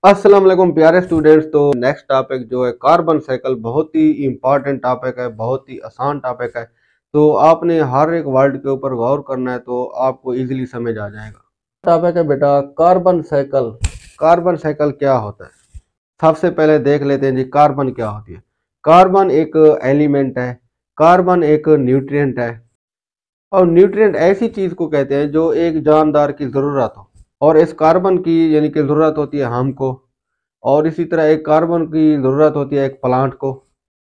अस्सलाम वालेकुम प्यारे स्टूडेंट्स। तो नेक्स्ट टॉपिक जो है कार्बन साइकिल, बहुत ही इम्पॉर्टेंट टॉपिक है, बहुत ही आसान टॉपिक है। तो आपने हर एक वर्ड के ऊपर गौर करना है तो आपको इजीली समझ आ जाएगा। टॉपिक है बेटा कार्बन साइकिल। कार्बन साइकिल क्या होता है, सबसे पहले देख लेते हैं जी कार्बन क्या होती है। कार्बन एक एलिमेंट है, कार्बन एक न्यूट्रिएंट है। और न्यूट्रिएंट ऐसी चीज को कहते हैं जो एक जानदार की जरूरत हो, और इस कार्बन की यानी कि जरूरत होती है हमको, और इसी तरह एक कार्बन की ज़रूरत होती है एक प्लांट को।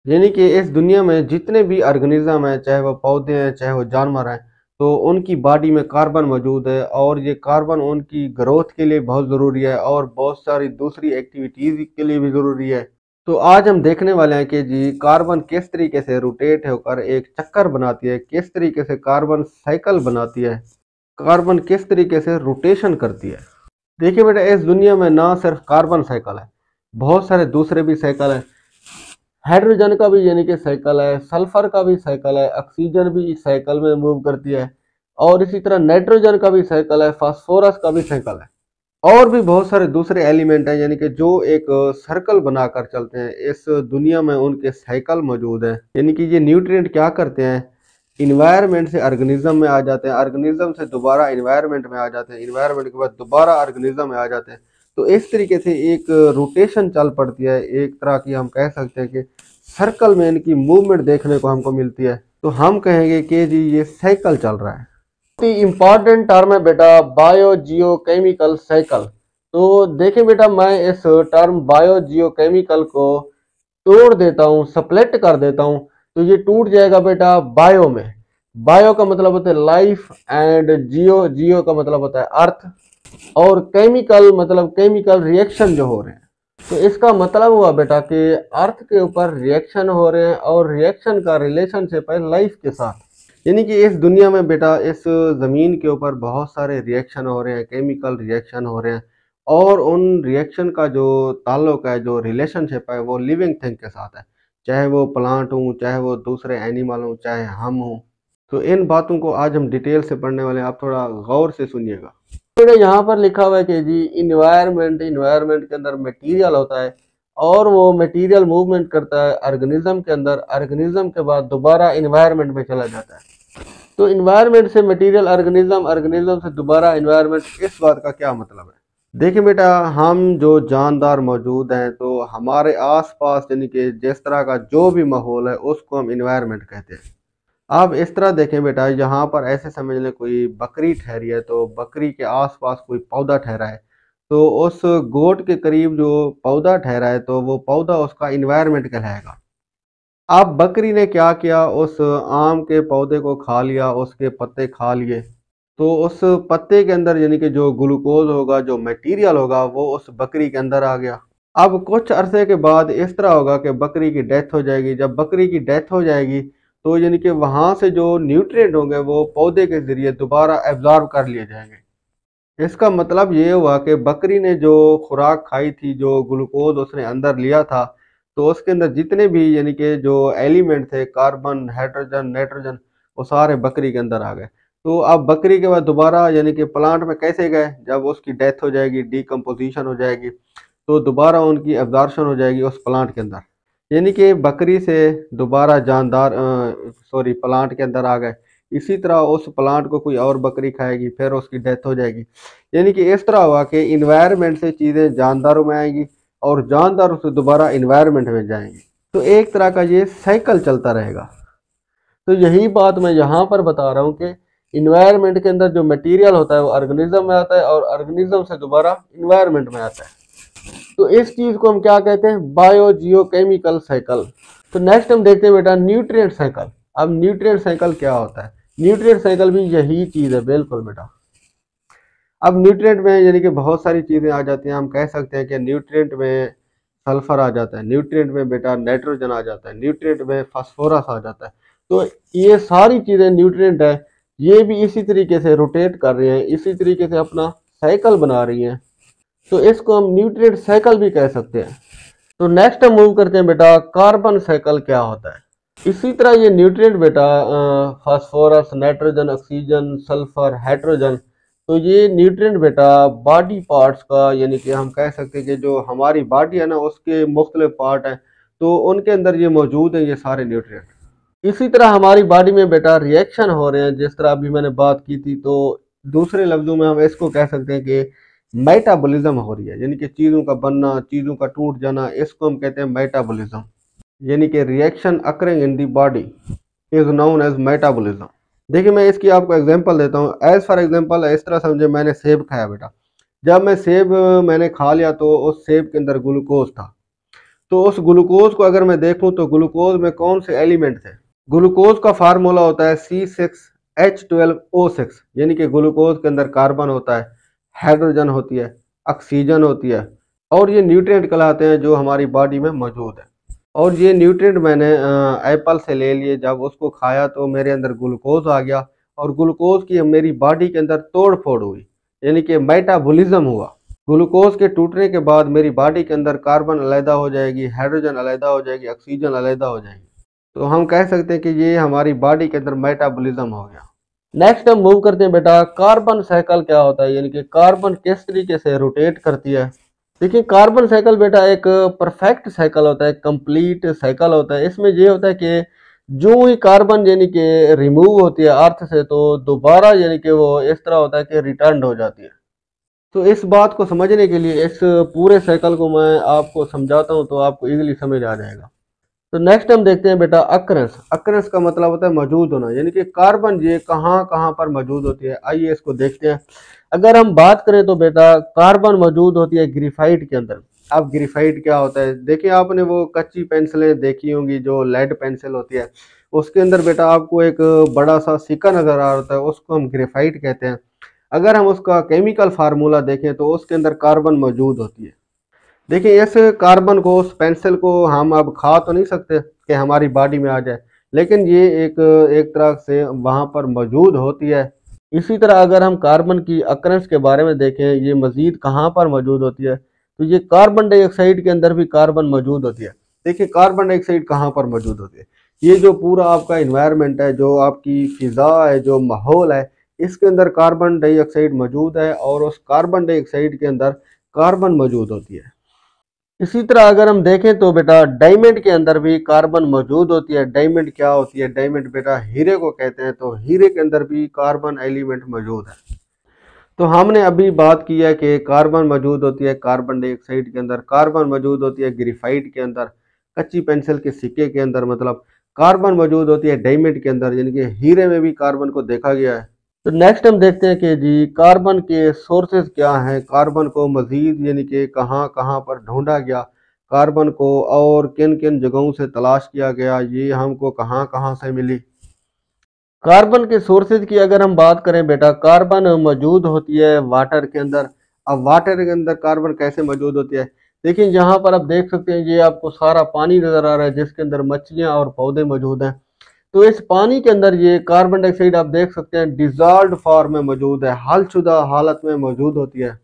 यानी कि इस दुनिया में जितने भी ऑर्गेनिज्म हैं, चाहे वो पौधे हैं चाहे वो जानवर हैं, तो उनकी बॉडी में कार्बन मौजूद है, और ये कार्बन उनकी ग्रोथ के लिए बहुत ज़रूरी है और बहुत सारी दूसरी एक्टिविटीज़ के लिए भी ज़रूरी है। तो आज हम देखने वाले हैं कि जी कार्बन किस तरीके से रोटेट होकर एक चक्कर बनाती है, किस तरीके से कार्बन साइकिल बनाती है, कार्बन किस तरीके से रोटेशन करती है। देखिए बेटा, इस दुनिया में ना सिर्फ कार्बन साइकिल है, बहुत सारे दूसरे भी साइकिल है। हाइड्रोजन का भी यानी कि साइकिल है, सल्फर का भी साइकिल है, ऑक्सीजन भी इस साइकिल में मूव करती है, और इसी तरह नाइट्रोजन का भी साइकिल है, फास्फोरस का भी साइकिल है, और भी बहुत सारे दूसरे एलिमेंट हैं यानी कि जो एक सर्कल बनाकर चलते हैं। इस दुनिया में उनके साइकिल मौजूद हैं। यानी कि ये न्यूट्रिएंट क्या करते हैं, इन्वायरमेंट से ऑर्गेनिज्म में आ जाते हैं, ऑर्गेनिज्म से दोबारा इन्वायरमेंट में आ जाते हैं, इन्वायरमेंट के बाद दोबारा ऑर्गेनिज्म में आ जाते हैं। तो इस तरीके से एक रोटेशन चल पड़ती है, एक तरह की हम कह सकते हैं कि सर्कल में इनकी मूवमेंट देखने को हमको मिलती है। तो हम कहेंगे कि जी ये साइकिल चल रहा है। इम्पॉर्टेंट टर्म है बेटा बायो जियो केमिकल साइकिल। तो देखिए बेटा, मैं इस टर्म बायो जियो केमिकल को तोड़ देता हूँ, स्प्लिट कर देता हूँ, तो ये टूट जाएगा बेटा बायो में। बायो का मतलब होता है लाइफ, एंड जियो, जियो का मतलब होता है अर्थ, और केमिकल मतलब केमिकल रिएक्शन जो हो रहे हैं। तो इसका मतलब हुआ बेटा कि अर्थ के ऊपर रिएक्शन हो रहे हैं, और रिएक्शन का रिलेशनशिप है लाइफ के साथ। यानी कि इस दुनिया में बेटा, इस ज़मीन के ऊपर बहुत सारे रिएक्शन हो रहे हैं, केमिकल रिएक्शन हो रहे हैं, और उन रिएक्शन का जो ताल्लुक है, जो रिलेशनशिप है, वो लिविंग थिंग के साथ है। चाहे वो प्लांट हूँ, चाहे वो दूसरे एनिमल हूँ, चाहे हम हूँ। तो इन बातों को आज हम डिटेल से पढ़ने वाले हैं, आप थोड़ा गौर से सुनिएगा। तो यहाँ पर लिखा हुआ है कि जी इन्वायरमेंट, इन्वायरमेंट के अंदर मटेरियल होता है, और वो मटेरियल मूवमेंट करता है ऑर्गेनिज्म के अंदर, ऑर्गेनिज्म के बाद दोबारा इन्वायरमेंट में चला जाता है। तो इन्वायरमेंट से मटेरियल ऑर्गेनिज्म, ऑर्गेनिज्म से दोबारा इन्वायरमेंट, इस बात का क्या मतलब है। देखिए बेटा, हम जो जानदार मौजूद हैं, तो हमारे आसपास यानी कि जिस तरह का जो भी माहौल है उसको हम इन्वायरमेंट कहते हैं। आप इस तरह देखें बेटा, यहाँ पर ऐसे समझ लें कोई बकरी ठहरी है, तो बकरी के आसपास कोई पौधा ठहरा है, तो उस गोट के करीब जो पौधा ठहरा है, तो वो पौधा उसका इन्वायरमेंट कहलाएगा। अब बकरी ने क्या किया, उस आम के पौधे को खा लिया, उसके पत्ते खा लिए, तो उस पत्ते के अंदर यानी कि जो ग्लूकोज होगा, जो मटेरियल होगा, वो उस बकरी के अंदर आ गया। अब कुछ अरसे के बाद इस तरह होगा कि बकरी की डेथ हो जाएगी। जब बकरी की डेथ हो जाएगी, तो यानी कि वहाँ से जो न्यूट्रिएंट होंगे वो पौधे के ज़रिए दोबारा एब्जॉर्ब कर लिए जाएंगे। इसका मतलब ये हुआ कि बकरी ने जो खुराक खाई थी, जो ग्लूकोज उसने अंदर लिया था, तो उसके अंदर जितने भी यानी कि जो एलिमेंट थे, कार्बन, हाइड्रोजन, नाइट्रोजन, वो सारे बकरी के अंदर आ गए। तो अब बकरी के बाद दोबारा यानी कि प्लांट में कैसे गए, जब उसकी डेथ हो जाएगी, डिकम्पोजिशन हो जाएगी, तो दोबारा उनकी एब्जॉर्प्शन हो जाएगी उस प्लांट के अंदर। यानी कि बकरी से दोबारा जानदार प्लांट के अंदर आ गए। इसी तरह उस प्लांट को कोई और बकरी खाएगी, फिर उसकी डेथ हो जाएगी। यानी कि इस तरह हुआ कि इन्वायरमेंट से चीज़ें जानदारों में आएंगी, और जानदारों से दोबारा इन्वायरमेंट में जाएंगी। तो एक तरह का ये साइकिल चलता रहेगा। तो यही बात मैं यहाँ पर बता रहा हूँ कि इन्वायरमेंट के अंदर जो मटेरियल होता है वो ऑर्गेनिज्म में आता है, और ऑर्गेनिज्म से दोबारा इन्वायरमेंट में आता है। तो इस चीज को हम क्या कहते हैं, बायो जियो केमिकल साइकिल। तो नेक्स्ट हम देखते हैं बेटा न्यूट्रिएंट साइकिल। अब न्यूट्रिएंट साइकिल क्या होता है, न्यूट्रिएंट साइकिल भी यही चीज है बिल्कुल बेटा। अब न्यूट्रिएंट में यानी कि बहुत सारी चीजें आ जाती हैं। हम कह सकते हैं कि न्यूट्रिएंट में सल्फर आ जाता है, न्यूट्रिएंट में बेटा नाइट्रोजन आ जाता है, न्यूट्रिएंट में फास्फोरस आ जाता है। तो ये सारी चीजें न्यूट्रिएंट है, ये भी इसी तरीके से रोटेट कर रही हैं, इसी तरीके से अपना साइकिल बना रही हैं। तो इसको हम न्यूट्रिएंट साइकिल भी कह सकते हैं। तो नेक्स्ट हम मूव करते हैं बेटा, कार्बन साइकिल क्या होता है। इसी तरह ये न्यूट्रिएंट बेटा phosphorus, nitrogen, oxygen, sulphur, hydrogen, तो ये न्यूट्रिएंट बेटा बॉडी पार्ट्स का, यानी कि हम कह सकते हैं कि जो हमारी बॉडी है ना उसके मुख्तलिफ पार्ट हैं, तो उनके अंदर ये मौजूद है, ये सारे न्यूट्रिएंट। इसी तरह हमारी बॉडी में बेटा रिएक्शन हो रहे हैं, जिस तरह अभी मैंने बात की थी, तो दूसरे लफ्जों में हम इसको कह सकते हैं कि मेटाबॉलिज्म हो रही है, यानी कि चीज़ों का बनना, चीज़ों का टूट जाना, इसको हम कहते हैं मेटाबॉलिज्म। यानी कि reaction occurring in the body is known as metabolism. देखिए मैं इसकी आपको एग्जांपल देता हूँ। एज फॉर एग्जांपल इस तरह समझे, मैंने सेब खाया बेटा। जब मैं सेब मैंने खा लिया तो उस सेब के अंदर ग्लूकोज था। तो उस ग्लूकोज को अगर मैं देखूं तो ग्लूकोज में कौन से एलिमेंट थे? ग्लूकोज का फार्मूला होता है C6H12O6, यानी कि ग्लूकोज के अंदर कार्बन होता है, हाइड्रोजन होती है, ऑक्सीजन होती है, और ये न्यूट्रिएंट कहलाते हैं जो हमारी बॉडी में मौजूद है। और ये न्यूट्रिएंट मैंने एप्पल से ले लिए, जब उसको खाया तो मेरे अंदर ग्लूकोज आ गया, और ग्लूकोज की मेरी बॉडी के अंदर तोड़ फोड़ हुई, यानी कि मेटाबॉलिज्म हुआ। ग्लूकोज के टूटने के बाद मेरी बॉडी के अंदर कार्बन अलहदा हो जाएगी, हाइड्रोजन अलहदा हो जाएगी, ऑक्सीजन अलहदा हो जाएगी। तो हम कह सकते हैं कि ये हमारी बॉडी के अंदर मेटाबॉलिज्म हो गया। नेक्स्ट हम मूव करते हैं बेटा, कार्बन साइकिल क्या होता है, यानी कि कार्बन किस तरीके से रोटेट करती है। देखिए कार्बन साइकिल बेटा एक परफेक्ट साइकिल होता है, कंप्लीट साइकिल होता है। इसमें ये होता है कि जो ही कार्बन यानी कि रिमूव होती है अर्थ से, तो दोबारा यानी कि वो इस तरह होता है कि रिटर्न हो जाती है। तो इस बात को समझने के लिए इस पूरे साइकिल को मैं आपको समझाता हूँ, तो आपको इजीली समझ आ जाएगा। तो नेक्स्ट हम देखते हैं बेटा अक्रेंस। अक्रेंस का मतलब होता है मौजूद होना, यानी कि कार्बन ये कहाँ कहाँ पर मौजूद होती है। आइए इसको देखते हैं। अगर हम बात करें तो बेटा कार्बन मौजूद होती है ग्रेफाइट के अंदर। अब ग्रेफाइट क्या होता है? देखिए आपने वो कच्ची पेंसिलें देखी होंगी जो लेड पेंसिल होती है, उसके अंदर बेटा आपको एक बड़ा सा सिक्का नजर आ रहा है, उसको हम ग्रेफाइट कहते हैं। अगर हम उसका केमिकल फार्मूला देखें तो उसके अंदर कार्बन मौजूद होती है। देखिए इस कार्बन को, उस पेंसिल को हम अब खा तो नहीं सकते कि हमारी बॉडी में आ जाए, लेकिन ये एक एक तरह से वहाँ पर मौजूद होती है। इसी तरह अगर हम कार्बन की अकरेंस के बारे में देखें, ये मज़ीद कहाँ पर मौजूद होती है, तो ये कार्बन डाइऑक्साइड के अंदर भी कार्बन मौजूद होती है। देखिए कार्बन डाइऑक्साइड कहाँ पर मौजूद होती है? ये जो पूरा आपका इन्वायरमेंट है, जो आपकी फिज़ा है, जो माहौल है, इसके अंदर कार्बन डाइऑक्साइड मौजूद है, और उस कार्बन डाइऑक्साइड के अंदर कार्बन मौजूद होती है। इसी तरह अगर हम देखें तो बेटा डायमंड के अंदर भी कार्बन मौजूद होती है। डायमंड क्या होती है? डायमंड बेटा हीरे को कहते हैं, तो हीरे के अंदर भी कार्बन एलिमेंट मौजूद है। तो हमने अभी बात की है कि कार्बन मौजूद होती है कार्बन डाइऑक्साइड के अंदर, कार्बन मौजूद होती है ग्रेफाइट के अंदर, कच्ची पेंसिल के सिक्के के अंदर, मतलब कार्बन मौजूद होती है डायमंड के अंदर, यानी कि हीरे में भी कार्बन को देखा गया है। तो नेक्स्ट हम देखते हैं कि जी कार्बन के सोर्सेज क्या हैं, कार्बन को मजीद यानी कि कहाँ कहाँ पर ढूंढा गया, कार्बन को और किन किन जगहों से तलाश किया गया, ये हमको कहाँ कहाँ से मिली। कार्बन के सोर्सेज की अगर हम बात करें बेटा, कार्बन मौजूद होती है वाटर के अंदर। अब वाटर के अंदर कार्बन कैसे मौजूद होती है? देखिए यहाँ पर आप देख सकते हैं, ये आपको सारा पानी नजर आ रहा है जिसके अंदर मछलियाँ और पौधे मौजूद हैं। तो इस पानी के अंदर ये कार्बन डाइऑक्साइड आप देख सकते हैं डिजॉल्व्ड फॉर्म में मौजूद है, हलशुदा हालत में मौजूद होती है।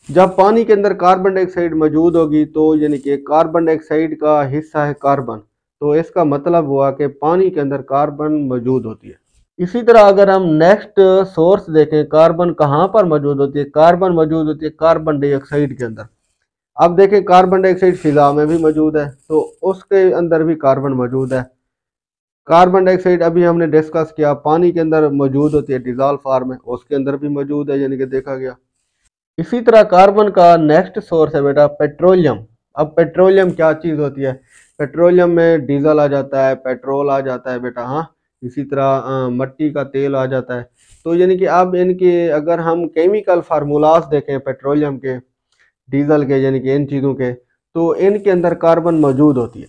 जब पानी के अंदर कार्बन डाइऑक्साइड मौजूद होगी तो यानी कि कार्बन डाइऑक्साइड का हिस्सा है कार्बन, तो इसका मतलब हुआ कि पानी के अंदर कार्बन मौजूद होती है। इसी तरह अगर हम नेक्स्ट सोर्स देखें, कार्बन कहाँ पर मौजूद होती है? कार्बन मौजूद होती है कार्बन डाइऑक्साइड के अंदर। अब देखें कार्बन डाइऑक्साइड फिजा में भी मौजूद है, तो उसके अंदर भी कार्बन मौजूद है। कार्बन डाइऑक्साइड अभी हमने डिस्कस किया पानी के अंदर मौजूद होती है डिजॉल्व फॉर्म में, उसके अंदर भी मौजूद है, यानी कि देखा गया। इसी तरह कार्बन का नेक्स्ट सोर्स है बेटा पेट्रोलियम। अब पेट्रोलियम क्या चीज़ होती है? पेट्रोलियम में डीजल आ जाता है, पेट्रोल आ जाता है बेटा, हाँ। इसी तरह मट्टी का तेल आ जाता है। तो यानी कि अब इनके अगर हम केमिकल फार्मूलाज देखें पेट्रोलियम के, डीजल के, यानी कि इन चीज़ों के, तो इनके अंदर कार्बन मौजूद होती है।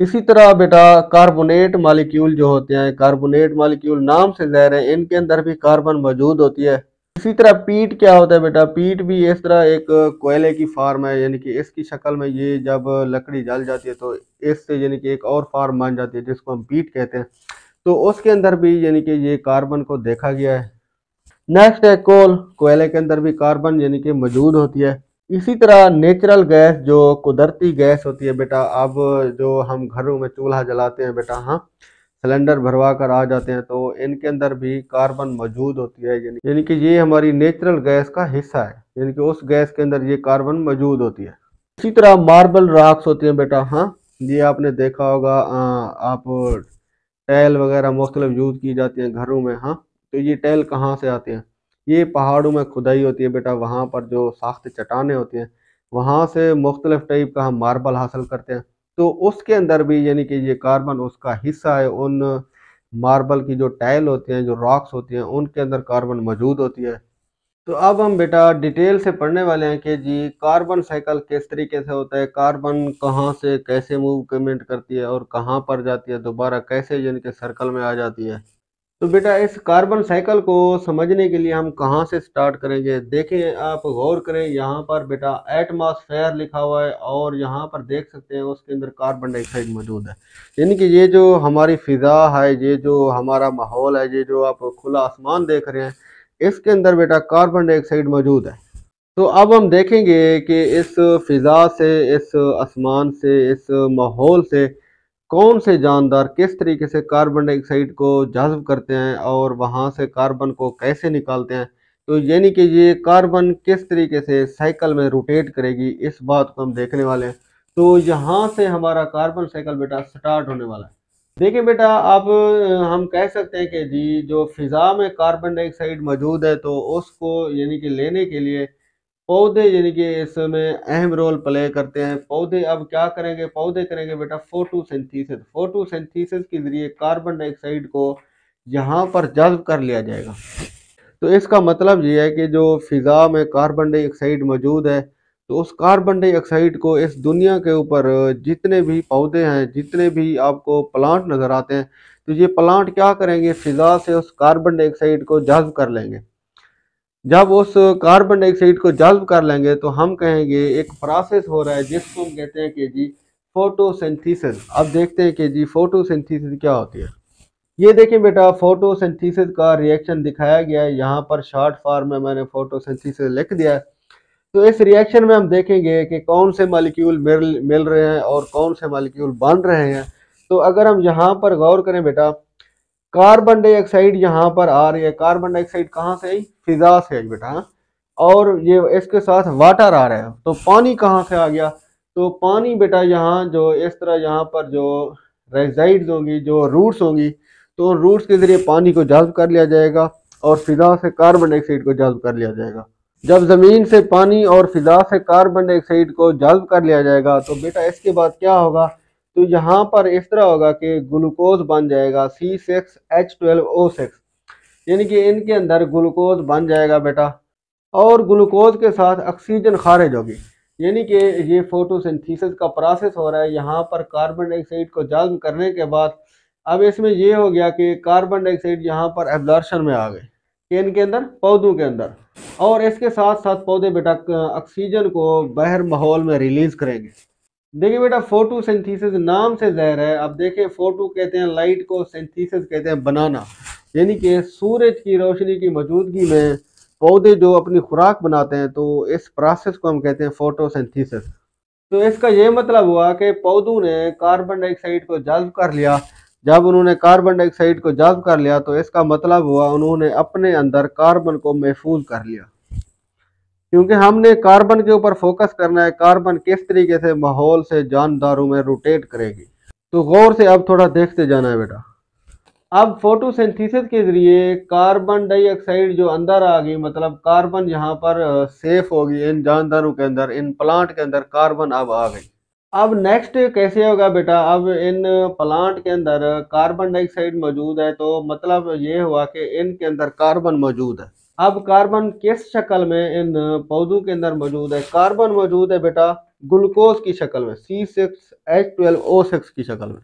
इसी तरह बेटा कार्बोनेट मॉलिक्यूल जो होते हैं, कार्बोनेट मॉलिक्यूल नाम से ज़ाहिर है इनके अंदर भी कार्बन मौजूद होती है। इसी तरह पीट क्या होता है बेटा? पीट भी इस तरह एक कोयले की फार्म है, यानी कि इसकी शक्ल में ये जब लकड़ी जल जाती है तो इससे यानी कि एक और फार्म बन जाती है जिसको हम पीट कहते हैं। तो उसके अंदर भी यानी कि ये कार्बन को देखा गया है। नेक्स्ट है कोल। कोयले के अंदर भी कार्बन यानी कि मौजूद होती है। इसी तरह नेचुरल गैस जो कुदरती गैस होती है बेटा, अब जो हम घरों में चूल्हा जलाते हैं बेटा, हाँ, सिलेंडर भरवा कर आ जाते हैं, तो इनके अंदर भी कार्बन मौजूद होती है। यानी कि ये हमारी नेचुरल गैस का हिस्सा है, यानी कि उस गैस के अंदर ये कार्बन मौजूद होती है। इसी तरह मार्बल रॉक्स होती हैं बेटा, हाँ ये आपने देखा होगा, आप टाइल वगैरह मुख्तलिफ यूज़ की जाती हैं घरों में। हाँ, तो ये टाइल कहाँ से आती हैं? ये पहाड़ों में खुदाई होती है बेटा, वहाँ पर जो सख्त चट्टानें होती हैं वहाँ से मुख्तलिफ टाइप का हम मार्बल हासिल करते हैं। तो उसके अंदर भी यानी कि ये कार्बन उसका हिस्सा है। उन मार्बल की जो टाइल होती हैं, जो रॉक्स होती हैं, उनके अंदर कार्बन मौजूद होती है। तो अब हम बेटा डिटेल से पढ़ने वाले हैं कि जी कार्बन साइकिल किस तरीके से होता है, कार्बन कहाँ से कैसे मूवमेंट करती है और कहाँ पर जाती है, दोबारा कैसे यानी कि सर्कल में आ जाती है। तो बेटा इस कार्बन साइकिल को समझने के लिए हम कहाँ से स्टार्ट करेंगे? देखें, आप गौर करें, यहाँ पर बेटा एटमॉस्फेयर लिखा हुआ है और यहाँ पर देख सकते हैं उसके अंदर कार्बन डाइऑक्साइड मौजूद है। यानी कि ये जो हमारी फिजा है, ये जो हमारा माहौल है, ये जो आप खुला आसमान देख रहे हैं, इसके अंदर बेटा कार्बन डाइऑक्साइड मौजूद है। तो अब हम देखेंगे कि इस फिजा से, इस आसमान से, इस माहौल से कौन से जानदार किस तरीके से कार्बन डाइऑक्साइड को जज़्ब करते हैं और वहाँ से कार्बन को कैसे निकालते हैं। तो यानी कि ये कार्बन किस तरीके से साइकिल में रोटेट करेगी, इस बात को हम देखने वाले हैं। तो यहाँ से हमारा कार्बन साइकिल बेटा स्टार्ट होने वाला है। देखिए बेटा, अब हम कह सकते हैं कि जी जो फिज़ा में कार्बन डाइऑक्साइड मौजूद है, तो उसको यानी कि लेने के लिए पौधे यानी कि इसमें अहम रोल प्ले करते हैं। पौधे अब क्या करेंगे? पौधे करेंगे बेटा फोटोसिंथेसिस। फोटोसिंथेसिस के ज़रिए कार्बन डाइऑक्साइड को यहाँ पर जज़्ब कर लिया जाएगा। तो इसका मतलब ये है कि जो फ़िज़ा में कार्बन डाइऑक्साइड मौजूद है, तो उस कार्बन डाइऑक्साइड को इस दुनिया के ऊपर जितने भी पौधे हैं, जितने भी आपको प्लांट नज़र आते हैं, तो ये प्लांट क्या करेंगे? फ़िज़ा से उस कार्बन डाइऑक्साइड को जज़्ब कर लेंगे। जब उस कार्बन डाइऑक्साइड को जज़्ब कर लेंगे तो हम कहेंगे एक प्रोसेस हो रहा है जिसको हम कहते हैं कि जी फोटोसिंथेसिस। अब देखते हैं कि जी फोटोसिंथेसिस क्या होती है। ये देखिए बेटा, फोटोसिंथेसिस का रिएक्शन दिखाया गया है, यहाँ पर शॉर्ट फॉर्म में मैंने फोटोसिंथेसिस लिख दिया है। तो इस रिएक्शन में हम देखेंगे कि कौन से मॉलिक्यूल मिल रहे हैं और कौन से मॉलिक्यूल बन रहे हैं। तो अगर हम यहाँ पर गौर करें बेटा, कार्बन डाइऑक्साइड यहाँ पर आ रही है। कार्बन डाइऑक्साइड कहाँ से आई? फिजा से आई बेटा। हाँ? और ये इसके साथ वाटर आ रहा है, तो पानी कहाँ से आ गया? तो पानी बेटा यहाँ जो इस तरह यहाँ पर जो रेजाइड्स होंगी, जो रूट्स होंगी, तो उन रूट्स के जरिए पानी को जज़्ब कर लिया जाएगा और फिजा से कार्बन डाइऑक्साइड को जज़्ब कर लिया जाएगा। जब ज़मीन से पानी और फिजा से कार्बन डाइऑक्साइड को जज़्ब कर लिया जाएगा तो बेटा इसके बाद क्या होगा? तो यहाँ पर इस तरह होगा कि ग्लूकोज बन जाएगा C6H12O6, यानी कि इनके अंदर ग्लूकोज बन जाएगा बेटा, और ग्लूकोज के साथ ऑक्सीजन खारिज होगी। यानी कि ये फोटोसिंथेसिस का प्रोसेस हो रहा है। यहाँ पर कार्बन डाइऑक्साइड को जज़्ब करने के बाद अब इसमें ये हो गया कि कार्बन डाइऑक्साइड यहाँ पर एब्जॉर्प्शन में आ गए, कि इनके अंदर, पौधों के अंदर, और इसके साथ साथ पौधे बेटा ऑक्सीजन को बाहर माहौल में रिलीज करेंगे। देखिए बेटा, फोटोसिंथेसिस नाम से ज़ाहिर है। अब देखिए, फोटो कहते हैं लाइट को, सिंथेसिस कहते हैं बनाना, यानी कि सूरज की रोशनी की मौजूदगी में पौधे जो अपनी खुराक बनाते हैं, तो इस प्रोसेस को हम कहते हैं फोटोसिंथेसिस। तो इसका ये मतलब हुआ कि पौधों ने कार्बन डाइऑक्साइड को जज़्ब कर लिया। जब उन्होंने कार्बन डाइऑक्साइड को जज़्ब कर लिया तो इसका मतलब हुआ उन्होंने अपने अंदर कार्बन को महफूज कर लिया। क्योंकि हमने कार्बन के ऊपर फोकस करना है, कार्बन किस तरीके से माहौल से जानदारों में रोटेट करेगी। तो गौर से अब थोड़ा देखते जाना है बेटा। अब फोटोसिंथेसिस के जरिए कार्बन डाइऑक्साइड जो अंदर आ गई, मतलब कार्बन यहाँ पर सेफ होगी इन जानदारों के अंदर, इन प्लांट के अंदर कार्बन अब आ गई। अब नेक्स्ट कैसे होगा बेटा? अब इन प्लांट के अंदर कार्बन डाइऑक्साइड मौजूद है, तो मतलब ये हुआ कि इनके अंदर कार्बन मौजूद है। अब कार्बन किस शक्ल में इन पौधों के अंदर मौजूद है? कार्बन मौजूद है बेटा ग्लूकोज की शक्ल में, C6H12O6 की शक्ल में।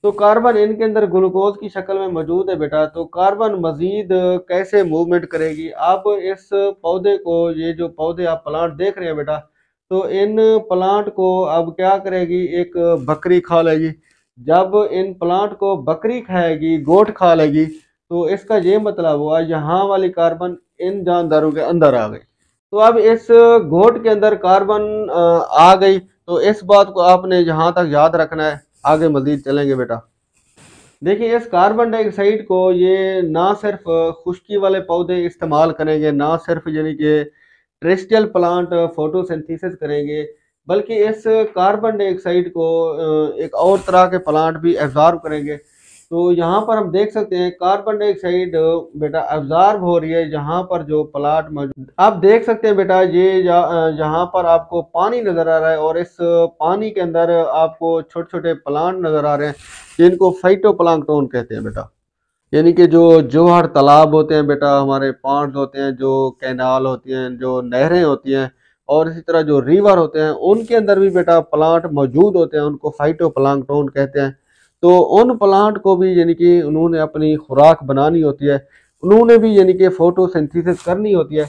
तो कार्बन इनके अंदर ग्लूकोज की शक्ल में मौजूद है बेटा। तो कार्बन मजीद कैसे मूवमेंट करेगी? अब इस पौधे को, ये जो पौधे आप प्लांट देख रहे हैं बेटा, तो इन प्लांट को अब क्या करेगी? एक बकरी खा लेगी। जब इन प्लांट को बकरी खाएगी, गोट खा लेगी, तो इसका ये मतलब हुआ यहाँ वाली कार्बन इन जानदारों के अंदर आ गई। तो अब इस गोट के अंदर कार्बन आ गई, तो इस बात को आपने यहाँ तक याद रखना है आगे मजीद चलेंगे बेटा। देखिए इस कार्बन डाइऑक्साइड को ये ना सिर्फ खुश्की वाले पौधे इस्तेमाल करेंगे, ना सिर्फ यानी कि टेरेस्ट्रियल प्लांट फोटोसिंथेसिस करेंगे, बल्कि इस कार्बन डाइऑक्साइड को एक और तरह के प्लांट भी एब्जॉर्ब करेंगे। तो यहाँ पर हम देख सकते हैं कार्बन डाइऑक्साइड बेटा एब्जॉर्ब हो रही है जहाँ पर जो प्लांट मौजूद, आप देख सकते हैं बेटा ये जहाँ पर आपको पानी नजर आ रहा है और इस पानी के अंदर आपको छोटे छोटे प्लांट नजर आ रहे हैं जिनको फाइटोप्लैंक्टन कहते हैं बेटा। यानी कि जो जोहर तालाब होते हैं बेटा, हमारे पॉन्ड्स होते हैं, जो कैनाल होती हैं, जो नहरें होती हैं, और इसी तरह जो रिवर होते हैं उनके अंदर भी बेटा प्लांट मौजूद होते हैं, उनको फाइटोप्लैंक्टन कहते हैं। तो उन प्लांट को भी यानी कि उन्होंने अपनी खुराक बनानी होती है, उन्होंने भी यानी कि फोटोसिंथेसिस करनी होती है।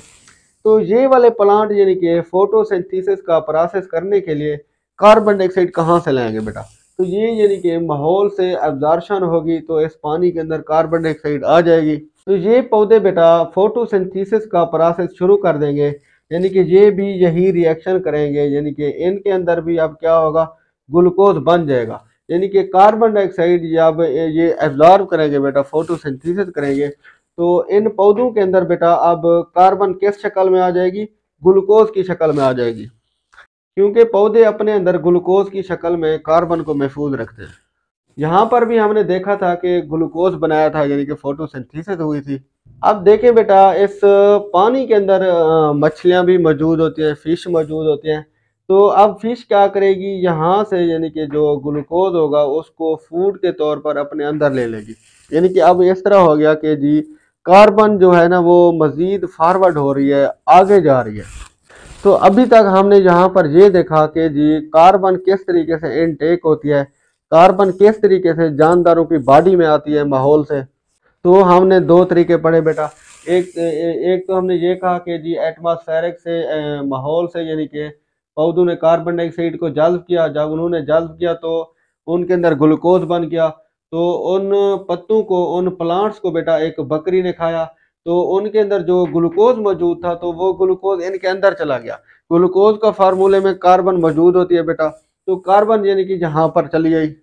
तो ये वाले प्लांट यानी कि फोटोसिंथेसिस का प्रोसेस करने के लिए कार्बन डाइऑक्साइड कहाँ से लाएंगे बेटा? तो ये यानी कि माहौल से एब्जॉर्प्शन होगी तो इस पानी के अंदर कार्बन डाइऑक्साइड आ जाएगी। तो ये पौधे बेटा फोटोसिंथेसिस का प्रोसेस शुरू कर देंगे, यानी कि ये भी यही रिएक्शन करेंगे, यानी कि इनके अंदर भी अब क्या होगा, ग्लूकोज बन जाएगा। यानी कि कार्बन डाइऑक्साइड जब ये एब्जॉर्ब करेंगे बेटा, फोटोसिंथेसिस करेंगे, तो इन पौधों के अंदर बेटा अब कार्बन किस शक्ल में आ जाएगी, ग्लूकोज की शक्ल में आ जाएगी, क्योंकि पौधे अपने अंदर ग्लूकोज की शक्ल में कार्बन को महफूज रखते हैं। यहाँ पर भी हमने देखा था कि ग्लूकोज बनाया था, यानी कि फोटोसिंथेसिस हुई थी। अब देखें बेटा इस पानी के अंदर मछलियाँ भी मौजूद होती हैं, फिश मौजूद होती हैं। तो अब फिश क्या करेगी, यहाँ से यानी कि जो ग्लूकोज होगा उसको फूड के तौर पर अपने अंदर ले लेगी। यानी कि अब इस तरह हो गया कि जी कार्बन जो है ना वो मज़ीद फारवर्ड हो रही है, आगे जा रही है। तो अभी तक हमने यहाँ पर ये देखा कि जी कार्बन किस तरीके से इनटेक होती है, कार्बन किस तरीके से जानदारों की बॉडी में आती है माहौल से। तो हमने दो तरीके पढ़े बेटा, एक तो हमने ये कहा कि जी एटमॉस्फेरिक से माहौल से यानी कि पौधों ने कार्बन डाइऑक्साइड को जल्ब किया, जब उन्होंने जल्ब किया तो उनके अंदर ग्लूकोज बन गया। तो उन पत्तों को, उन प्लांट्स को बेटा एक बकरी ने खाया, तो उनके अंदर जो ग्लूकोज मौजूद था तो वो ग्लूकोज इनके अंदर चला गया। ग्लूकोज का फार्मूले में कार्बन मौजूद होती है बेटा, तो कार्बन यानी कि यहाँ पर चली गई।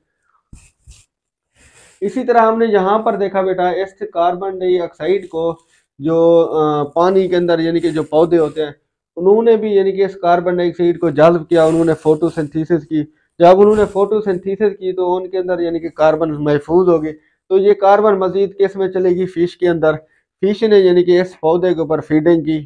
इसी तरह हमने यहाँ पर देखा बेटा इस कार्बन डाइऑक्साइड को जो पानी के अंदर यानी कि जो पौधे होते हैं उन्होंने भी यानी कि इस कार्बन डाइऑक्साइड को जल्ब किया, उन्होंने फोटोसिंथेसिस की। जब उन्होंने फोटोसिंथेसिस की तो उनके अंदर यानी कि कार्बन महफूज होगी। तो ये कार्बन मजीद किस में चलेगी, फिश के अंदर। फिश ने यानी कि इस पौधे के ऊपर फीडिंग की।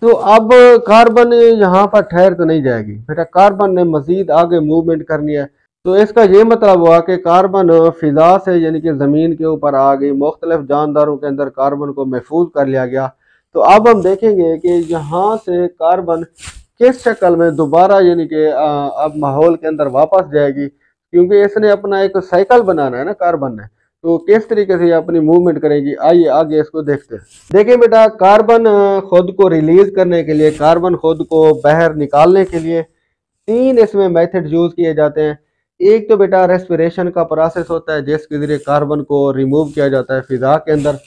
तो अब कार्बन यहाँ पर ठहर तो नहीं जाएगी बेटा, कार्बन ने मजीद आगे मूवमेंट करनी है। तो इसका ये मतलब हुआ कि कार्बन फिजा से यानी कि ज़मीन के ऊपर आ गई, मुख्तलिफ जानदारों के अंदर कार्बन को महफूज कर लिया गया। तो अब हम देखेंगे कि यहाँ से कार्बन किस शक्ल में दोबारा यानी कि अब माहौल के अंदर वापस जाएगी, क्योंकि इसने अपना एक साइकिल बनाना है ना कार्बन ने। तो किस तरीके से ये अपनी मूवमेंट करेगी, आइए आगे इसको देखते हैं। देखिए बेटा कार्बन खुद को रिलीज करने के लिए, कार्बन खुद को बाहर निकालने के लिए तीन इसमें मेथड यूज किए जाते हैं। एक तो बेटा रेस्पिरेशन का प्रोसेस होता है जिसके जरिए कार्बन को रिमूव किया जाता है फिजा के अंदर।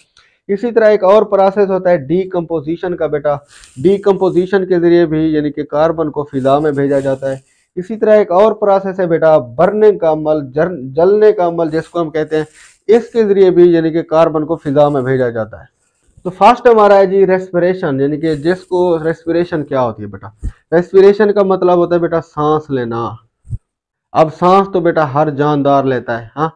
इसी तरह एक और प्रोसेस होता है डीकम्पोजिशन का बेटा, डीकम्पोजिशन के जरिए भी यानी कि कार्बन को फिजा में भेजा जाता है। इसी तरह एक और प्रोसेस है बेटा बर्निंग का अमल, जलने का अमल जिसको हम कहते हैं, इसके जरिए भी यानी कि कार्बन को फिजा में भेजा जाता है। तो फर्स्ट हमारा है जी रेस्पिरेशन, यानी कि जिसको रेस्पिरेशन क्या होती है बेटा, रेस्पिरेशन का मतलब होता है बेटा सांस लेना। अब सांस तो बेटा हर जानदार लेता है, हाँ,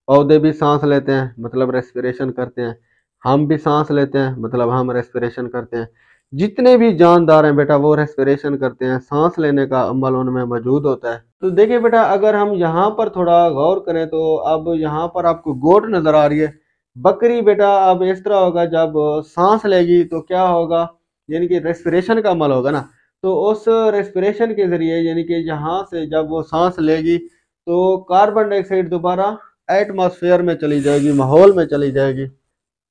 पौधे भी सांस लेते हैं मतलब रेस्पिरेशन करते हैं, हम भी सांस लेते हैं मतलब हम रेस्पिरेशन करते हैं। जितने भी जानदार हैं बेटा वो रेस्पिरेशन करते हैं, सांस लेने का अमल उनमें मौजूद होता है। तो देखिए बेटा अगर हम यहाँ पर थोड़ा गौर करें तो अब यहाँ पर आपको गोट नजर आ रही है, बकरी बेटा अब इस तरह होगा जब सांस लेगी तो क्या होगा, यानी कि रेस्पिरेशन का अमल होगा ना। तो उस रेस्पिरेशन के जरिए यानी कि यहाँ से जब वो सांस लेगी तो कार्बन डाइऑक्साइड दोबारा एटमॉस्फेयर में चली जाएगी, माहौल में चली जाएगी।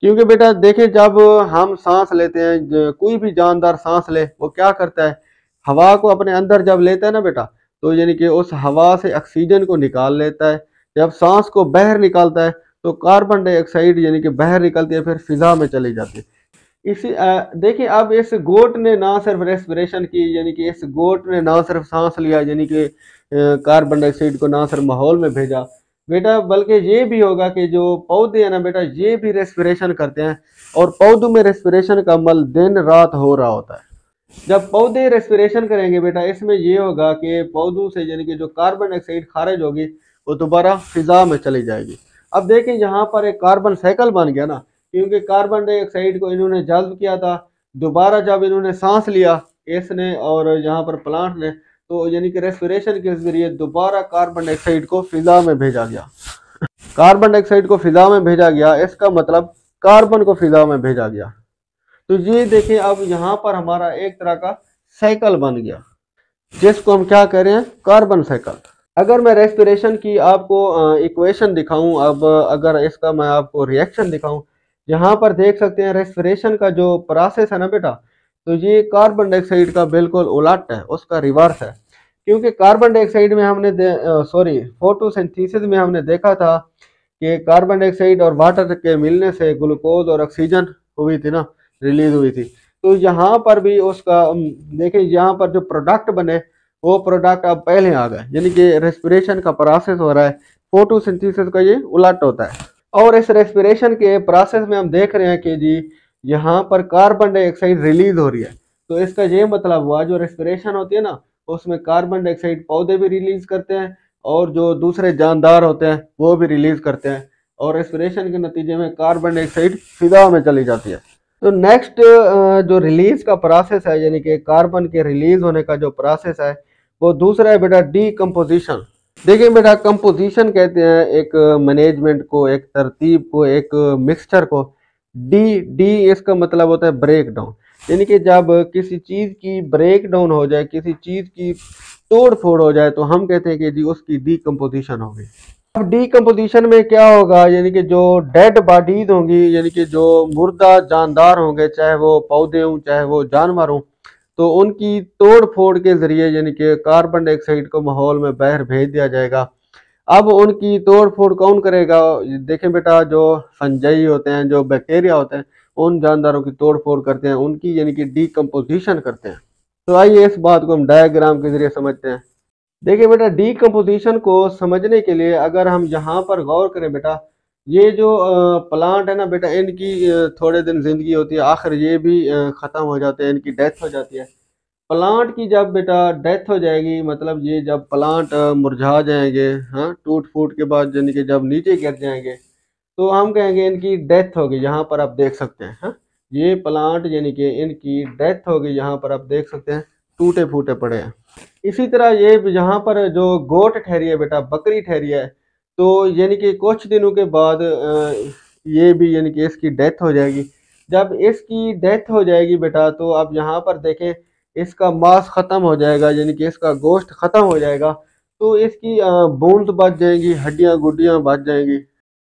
क्योंकि बेटा देखिए जब हम सांस लेते हैं, कोई भी जानदार सांस ले वो क्या करता है, हवा को अपने अंदर जब लेता है ना बेटा, तो यानी कि उस हवा से ऑक्सीजन को निकाल लेता है। जब सांस को बाहर निकालता है तो कार्बन डाइऑक्साइड यानी कि बाहर निकलती है, फिर फिजा में चली जाती है। देखिए अब इस गोट ने ना सिर्फ रेस्पिरेशन की, यानी कि इस गोट ने ना सिर्फ सांस लिया, यानी कि कार्बन डाइऑक्साइड को ना सिर्फ माहौल में भेजा बेटा, बल्कि ये भी होगा कि जो पौधे हैं ना बेटा, ये भी रेस्पिरेशन करते हैं। और पौधों में रेस्पिरेशन का अमल दिन रात हो रहा होता है। जब पौधे रेस्पिरेशन करेंगे बेटा, इसमें ये होगा कि पौधों से यानी कि जो कार्बन डाइऑक्साइड खारिज होगी वो दोबारा फिजा में चली जाएगी। अब देखें यहाँ पर एक कार्बन साइकिल बन गया ना, क्योंकि कार्बन डाइऑक्साइड को इन्होंने जल्ब किया था, दोबारा जब इन्होंने सांस लिया इसने और यहाँ पर प्लांट ने, तो यानी कि रेस्पिरेशन के जरिए दोबारा कार्बन डाइऑक्साइड को फिजा में भेजा गया। कार्बन डाइऑक्साइड को फिजा में भेजा गया, इसका मतलब कार्बन को फिजा में भेजा गया। तो ये देखिए अब यहाँ पर हमारा एक तरह का साइकिल बन गया, जिसको हम क्या कह रहे हैं, कार्बन साइकिल। अगर मैं रेस्पिरेशन की आपको इक्वेशन दिखाऊं, अब अगर इसका मैं आपको रिएक्शन दिखाऊं, यहाँ पर देख सकते हैं रेस्पिरेशन का जो प्रोसेस है ना बेटा, तो ये कार्बन डाइऑक्साइड का बिल्कुल उलट है, उसका रिवर्स है। क्योंकि कार्बन डाइऑक्साइड में हमने फोटोसिंथेसिस में हमने देखा था कि कार्बन डाइऑक्साइड और वाटर के मिलने से ग्लूकोज और ऑक्सीजन हुई थी ना, रिलीज हुई थी। तो यहाँ पर भी उसका देखिए यहाँ पर जो प्रोडक्ट बने वो प्रोडक्ट अब पहले आ गए, यानी कि रेस्पिरेशन का प्रोसेस हो रहा है, फोटोसिंथेसिस का ये उलट होता है। और इस रेस्पिरेशन के प्रोसेस में हम देख रहे हैं कि जी यहाँ पर कार्बन डाइऑक्साइड रिलीज हो रही है। तो इसका ये मतलब हुआ जो रेस्पिरेशन होती है ना, उसमें कार्बन डाइऑक्साइड पौधे भी रिलीज करते हैं और जो दूसरे जानदार होते हैं वो भी रिलीज करते हैं, और रेस्पिरेशन के नतीजे में कार्बन डाइऑक्साइड फिजा में चली जाती है। तो नेक्स्ट जो रिलीज का प्रोसेस है, यानी कि कार्बन के रिलीज होने का जो प्रोसेस है, वो दूसरा है बेटा डीकम्पोजिशन। देखिए बेटा, कंपोजिशन कहते हैं एक मैनेजमेंट को, एक तरतीब को, एक मिक्सचर को। डी डी इसका मतलब होता है ब्रेक डाउन, यानी कि जब किसी चीज की ब्रेक डाउन हो जाए, किसी चीज की तोड़ फोड़ हो जाए, तो हम कहते हैं कि जी उसकी डीकम्पोजिशन हो गई। अब डीकम्पोजिशन में क्या होगा, यानी कि जो डेड बॉडीज होंगी, यानी कि जो मुर्दा जानदार होंगे, चाहे वो पौधे हों चाहे वो जानवर हों, तो उनकी तोड़ फोड़ के जरिए यानी कि कार्बन डाइऑक्साइड को माहौल में बाहर भेज दिया जाएगा। अब उनकी तोड़ फोड़ कौन करेगा, देखें बेटा, जो फंजाई होते हैं, जो बैक्टीरिया होते हैं, उन जानदारों की तोड़ फोड़ करते हैं, उनकी यानी कि डीकम्पोजिशन करते हैं। तो आइए इस बात को हम डायग्राम के जरिए समझते हैं। देखिए बेटा, डीकम्पोजिशन को समझने के लिए अगर हम यहाँ पर गौर करें बेटा, ये जो प्लांट है ना बेटा, इनकी थोड़े दिन जिंदगी होती है, आखिर ये भी ख़त्म हो जाते हैं, इनकी डेथ हो जाती है। प्लांट की जब बेटा डेथ हो जाएगी, मतलब ये जब प्लांट मुरझा जाएंगे, हाँ, टूट फूट के बाद यानी कि जब नीचे गिर जाएंगे, तो हम कहेंगे इनकी डेथ होगी। यहाँ पर आप देख सकते हैं, हाँ, ये प्लांट यानी कि इनकी डेथ होगी, यहाँ पर आप देख सकते हैं टूटे फूटे पड़े हैं। इसी तरह ये यहाँ पर जो गोट ठहरी है बेटा, बकरी ठहरी है, तो यानी कि कुछ दिनों के बाद ये भी यानी कि इसकी डेथ हो जाएगी। जब इसकी डेथ हो जाएगी बेटा, तो आप यहाँ पर देखें इसका मांस ख़त्म हो जाएगा, यानी कि इसका गोश्त ख़त्म हो जाएगा, तो इसकी बोन्स बच जाएंगी, हड्डियाँ गुड्डियाँ बच जाएंगी।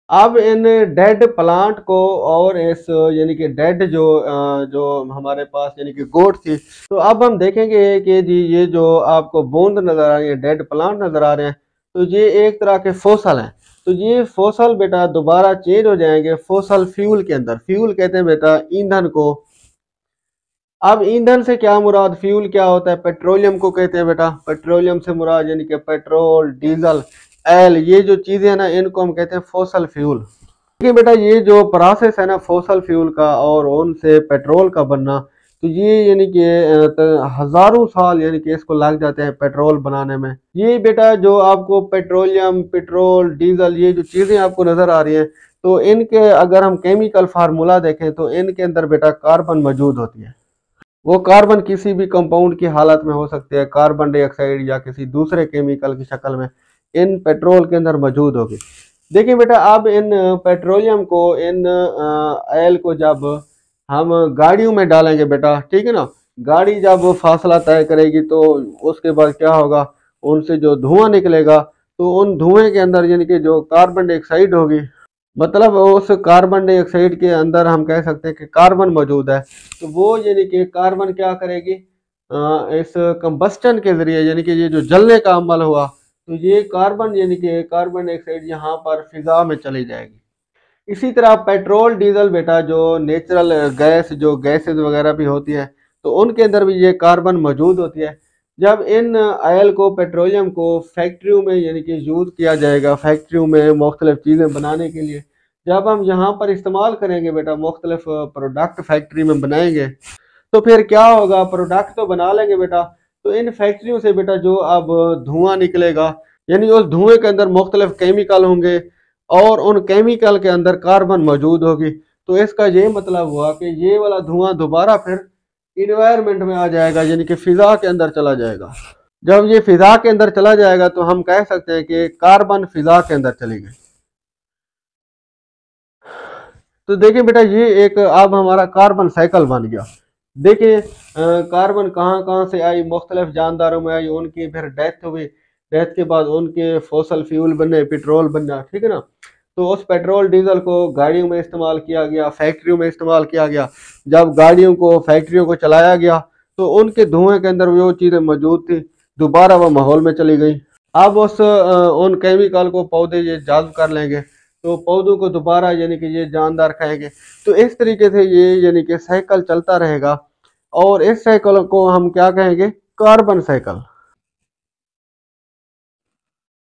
अब इन डेड प्लांट को और इस यानी कि डेड जो हमारे पास यानी कि गोट थी, तो अब हम देखेंगे कि जी ये जो आपको बूंद नजर आ रही है, डेड प्लांट नजर आ रहे हैं, तो ये एक तरह के फोसल हैं। तो ये फोसल बेटा दोबारा चेंज हो जाएंगे फोसल फ्यूल के अंदर। फ्यूल कहते हैं बेटा ईंधन को। अब ईंधन से क्या मुराद, फ्यूल क्या होता है, पेट्रोलियम को कहते हैं बेटा। पेट्रोलियम से मुराद यानी कि पेट्रोल, डीजल, एल, ये जो चीजें हैं ना, इनको हम कहते हैं फोसल फ्यूल। देखिए बेटा, ये जो प्रोसेस है ना फोसल फ्यूल का और उनसे पेट्रोल का बनना, तो ये यानी कि हजारों साल यानी कि इसको लग जाते हैं पेट्रोल बनाने में। ये बेटा जो आपको पेट्रोलियम, पेट्रोल, डीजल, ये जो चीजें आपको नजर आ रही हैं, तो इनके अगर हम केमिकल फार्मूला देखें तो इनके अंदर बेटा कार्बन मौजूद होती है। वो कार्बन किसी भी कंपाउंड की हालत में हो सकते हैं, कार्बन डाइऑक्साइड या किसी दूसरे केमिकल की शक्ल में इन पेट्रोल के अंदर मौजूद होगी। देखिए बेटा, अब इन पेट्रोलियम को, इन ऑयल को जब हम गाड़ियों में डालेंगे बेटा, ठीक है ना, गाड़ी जब फासला तय करेगी तो उसके बाद क्या होगा, उनसे जो धुआं निकलेगा, तो उन धुएं के अंदर यानी कि जो कार्बन डाइऑक्साइड होगी, मतलब उस कार्बन डाइऑक्साइड के अंदर हम कह सकते हैं कि कार्बन मौजूद है। तो वो यानी कि कार्बन क्या करेगी, इस कंबस्टन के जरिए यानी कि ये जो जलने का अमल हुआ, तो ये कार्बन यानी कि कार्बन डाइऑक्साइड यहाँ पर फिजा में चली जाएगी। इसी तरह पेट्रोल डीजल बेटा जो नेचुरल गैस जो गैसेस वगैरह भी होती है तो उनके अंदर भी ये कार्बन मौजूद होती है। जब इन ऑयल को पेट्रोलियम को फैक्ट्रियों में यानी कि यूज़ किया जाएगा, फैक्ट्रियों में मुख्तलिफ चीज़ें बनाने के लिए जब हम यहाँ पर इस्तेमाल करेंगे बेटा, मुख्तलिफ प्रोडक्ट फैक्ट्री में बनाएंगे तो फिर क्या होगा, प्रोडक्ट तो बना लेंगे बेटा, तो इन फैक्ट्रियों से बेटा जो अब धुआं निकलेगा यानी उस धुएं के अंदर मुख्तलिफ केमिकल होंगे और उन केमिकल के अंदर कार्बन मौजूद होगी। तो इसका ये मतलब हुआ कि ये वाला धुआं दोबारा फिर इन्वायरमेंट में आ जाएगा यानी कि फिजा के अंदर चला जाएगा। जब ये फिजा के अंदर चला जाएगा तो हम कह सकते हैं कि कार्बन फिजा के अंदर चली गई। तो देखिए बेटा ये एक अब हमारा कार्बन साइकिल बन गया। देखिए कार्बन कहाँ कहाँ से आई, मुख्तलिफ जानदारों में आई, उनकी फिर डेथ हुई, डेथ के बाद उनके फॉसल फ्यूल बने, पेट्रोल बना, ठीक है ना। तो उस पेट्रोल डीजल को गाड़ियों में इस्तेमाल किया गया, फैक्ट्रियों में इस्तेमाल किया गया। जब गाड़ियों को फैक्ट्रियों को चलाया गया तो उनके धुएं के अंदर वो चीज़ें मौजूद थी, दोबारा वो माहौल में चली गई। अब उस उन केमिकल को पौधे ये जाज़्ब कर लेंगे तो पौधों को दोबारा यानी कि ये जानदार खाएंगे। तो इस तरीके से ये यानी कि साइकिल चलता रहेगा और इस साइकिल को हम क्या कहेंगे, कार्बन साइकिल।